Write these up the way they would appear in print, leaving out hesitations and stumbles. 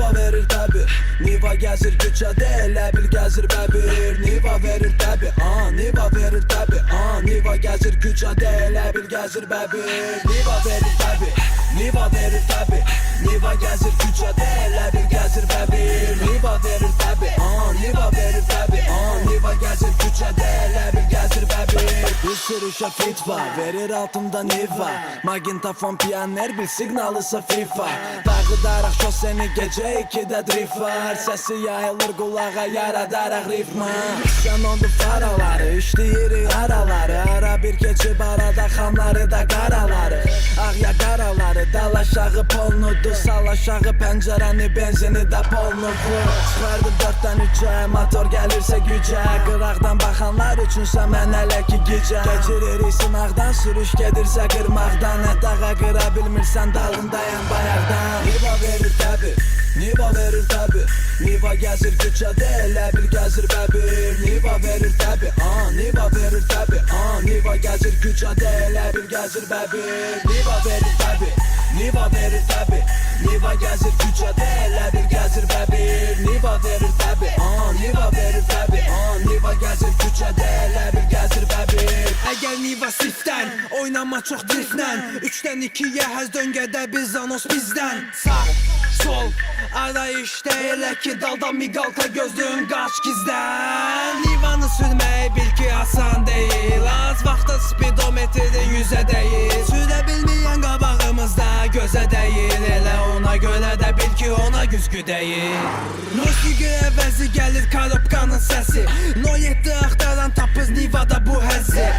Niva verir tabi, Niva gəzir küçədə, elə bil gəzir bəbir. Niva verir tabi, Niva verir tabi, Niva gəzir küçədə, elə bil gəzir bəbir. Niva verir tabi, Niva verir tabi, Niva gəzir küçədə, elə bil gəzir bəbir. Niva verir tabi, Niva verir tabi, Niva gəzir küçədə, elə bil gəzir bəbir. Bir sürü şafit var, verir altımda Niva. Magintafon piyaner, bil signalısa FIFA. Dağıdaraq şoseni gecə 2'də drift var. Səsi yayılır qulağa, yaradaraq ritma. Sən oldu faraları, işləyirik araları. Ara bir keçib arada xamları da qaraları. Ağya qaraları, dal aşağı polnudur. Sal aşağı pəncərəni, benzini də polnudur. Çıxardı 4'dən 3'ə, motor gəlirsə gücə. Qıraqdan baxanlar üçünsə mən hələ ki gecə. Keçiririk sınaqdan, sürüş gedirsə qırmaqdan. Dağa qıra bilmirsən, dalındayam bayaqdan. Niva verir tabi, Niva verir tabi, Niva gəzir küçədə, elə bil gəzir bəbir. Niva verir tabi, Niva verir tabi, Niva gəzir küçədə, elə bil gəzir bəbir. Niva verir tabi, Niva verir tabi, Niva gəzir küçədə, elə bil gəzir bəbir. Niva verir tabi, Niva verir tabi, Niva gəzir küçədə, elə bil gəzir bəbir. Əgər Niva sifdən, oynama çox driftlə. 3'dən 2'yə həz döngədə biz anos bizdən. Sağ, sol, arayışda elə ki dalda miqalka gözlüyün qaç gizdən. Nivanı sürmək bil ki asan deyil. Az vaxtda speedometrin 100'ə deyil. Sürə bilməyən qabağımızda gözə deyil. Elə ona görə də bil ki ona güzgü deyil. Musiqi əvəzi gəlir karobkanın səsi. No 7 axtaran tapız Nivada bu həzzi.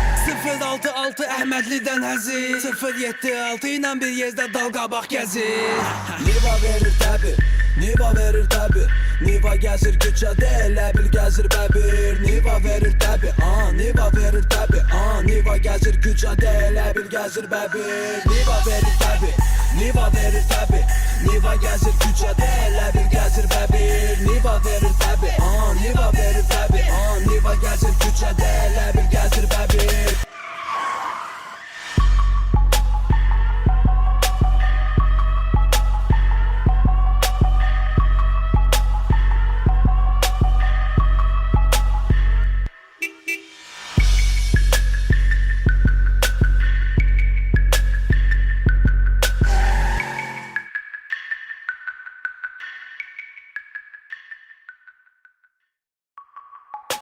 066 Əhmədlidən həzi, 076 ilə bir yerdə dal qabaq gəzir. Niva verir tabi, Niva verir tabi, Niva gəzir küçədə, elə bil gəzir bəbir. Niva verir tabi, Niva verir tabi, Niva gəzir küçədə, elə bil gəzir bəbir. Niva verir tabi, Niva verir tabi, Niva gəzir küçədə, elə bil gəzir bəbir.